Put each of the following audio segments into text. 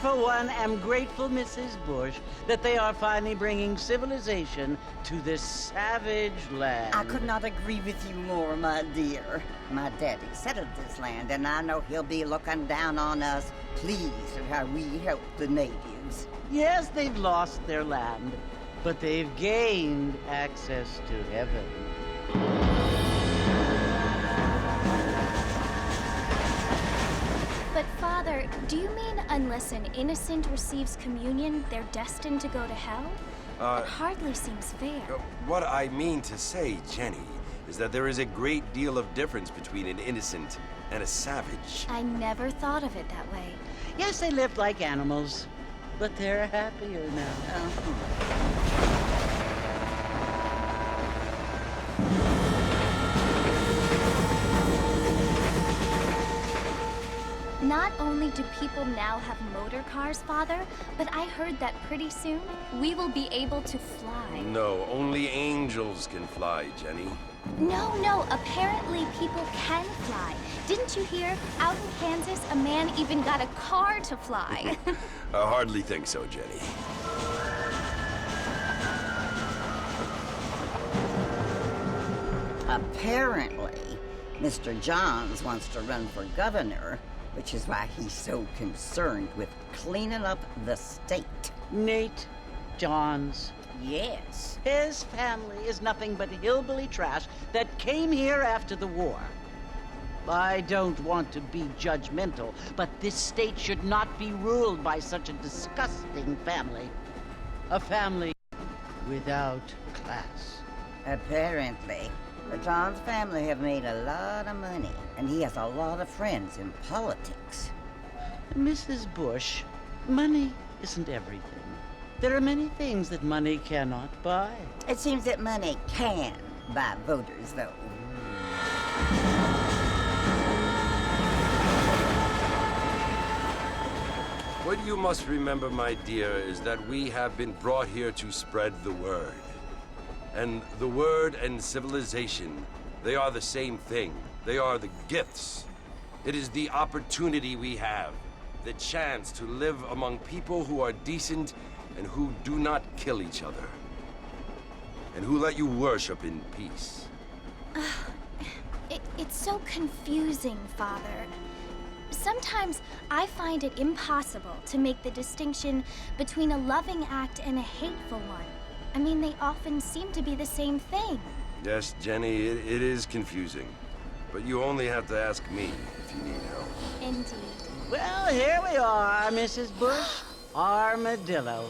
for one, am grateful, Mrs. Bush, that they are finally bringing civilization to this savage land. I could not agree with you more, my dear. My daddy settled this land, and I know he'll be looking down on us, pleased at how we help the natives. Yes, they've lost their land, but they've gained access to heaven. But Father, do you mean unless an innocent receives communion, they're destined to go to hell? That hardly seems fair. What I mean to say, Jenny, is that there is a great deal of difference between an innocent and a savage. I never thought of it that way. Yes, they lived like animals, but they're happier now. Not only do people now have motor cars, Father, but I heard that pretty soon we will be able to fly. No, only angels can fly, Jenny. No, apparently people can fly. Didn't you hear? Out in Kansas, a man even got a car to fly. I hardly think so, Jenny. Apparently, Mr. Johns wants to run for governor, which is why he's so concerned with cleaning up the state. Nate Johns. Yes. His family is nothing but hillbilly trash that came here after the war. I don't want to be judgmental, but this state should not be ruled by such a disgusting family. A family without class. Apparently, the Johns family have made a lot of money, and he has a lot of friends in politics. Mrs. Bush, money isn't everything. There are many things that money cannot buy. It seems that money can buy voters, though. What you must remember, my dear, is that we have been brought here to spread the word. And the word and civilization, they are the same thing. They are the gifts. It is the opportunity we have, the chance to live among people who are decent and who do not kill each other, and who let you worship in peace. It's so confusing, Father. Sometimes I find it impossible to make the distinction between a loving act and a hateful one. I mean, they often seem to be the same thing. Yes, Jenny, it is confusing. But you only have to ask me if you need help. Indeed. Well, here we are, Mrs. Bush. Armadillo.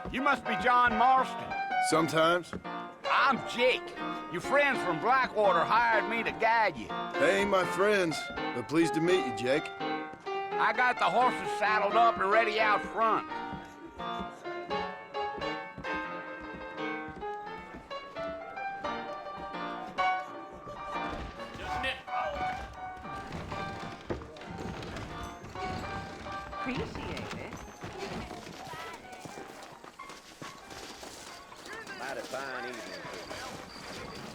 You must be John Marston. Sometimes. I'm Jake. Your friends from Blackwater hired me to guide you. They ain't my friends, but pleased to meet you, Jake. I got the horses saddled up and ready out front. Appreciate it. Mighty fine evening.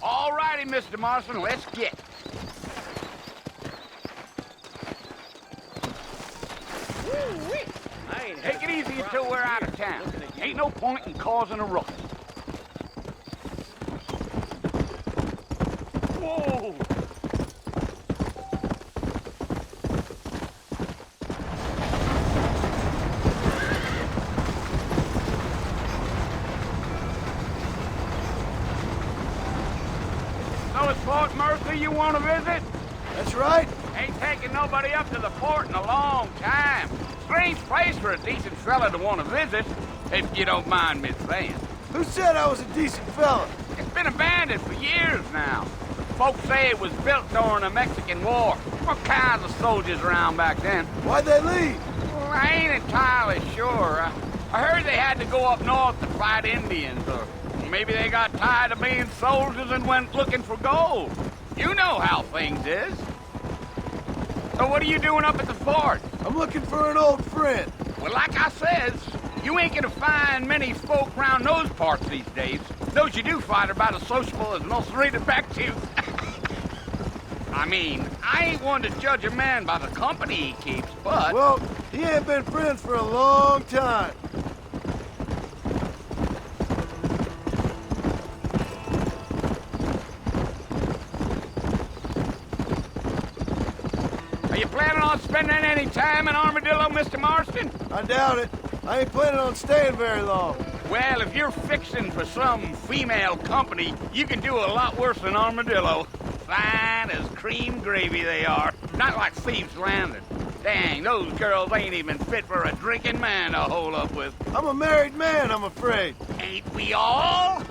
All righty, Mr. Marston, let's get. Take it easy until we're out of town. Ain't no point in causing a ruckus. Whoa! who you want to visit? That's right. Ain't taking nobody up to the fort in a long time. Strange place for a decent fella to want to visit, if you don't mind me saying. Who said I was a decent fella? It's been abandoned for years now. Folks say it was built during the Mexican War. All kinds of soldiers around back then. Why'd they leave? Well, I ain't entirely sure. I heard they had to go up north to fight Indians, or maybe they got tired of being soldiers and went looking for gold. You know how things is. So what are you doing up at the fort? I'm looking for an old friend. Well, like I says, you ain't gonna find many folk round those parts these days. Those you do find are about as sociable as most reading back to you. I mean, I ain't one to judge a man by the company he keeps, but... Well, he ain't been friends for a long time. Are you planning on spending any time in Armadillo, Mr. Marston? I doubt it. I ain't planning on staying very long. Well, if you're fixing for some female company, you can do a lot worse than Armadillo. Fine as cream gravy they are. Not like Thieves' Landing. Dang, those girls ain't even fit for a drinking man to hole up with. I'm a married man, I'm afraid. Ain't we all?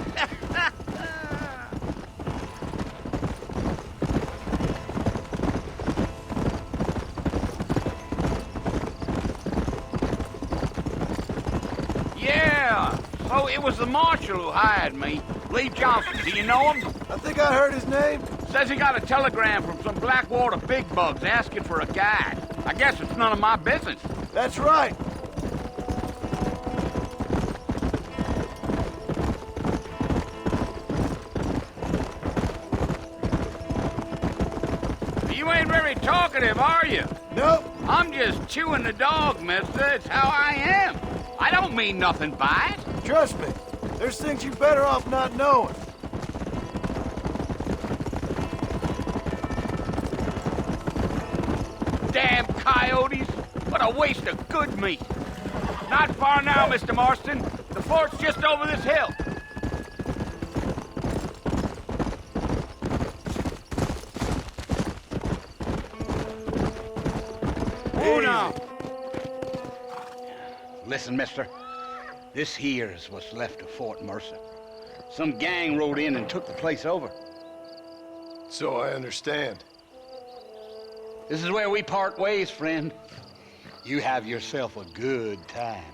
Yeah, so it was the marshal who hired me. Lee Johnson, do you know him? I think I heard his name. Says he got a telegram from some Blackwater big bugs asking for a guide. I guess it's none of my business. That's right. You ain't very talkative, are you? Nope. I'm just chewing the dog, mister. It's how I am. I don't mean nothing by it. Trust me. There's things you're better off not knowing. Damn coyotes. What a waste of good meat. Not far now, Mr. Marston. The fort's just over this hill. Oh, no. Listen, mister. This here is what's left of Fort Mercer. Some gang rode in and took the place over. So I understand. This is where we part ways, friend. You have yourself a good time.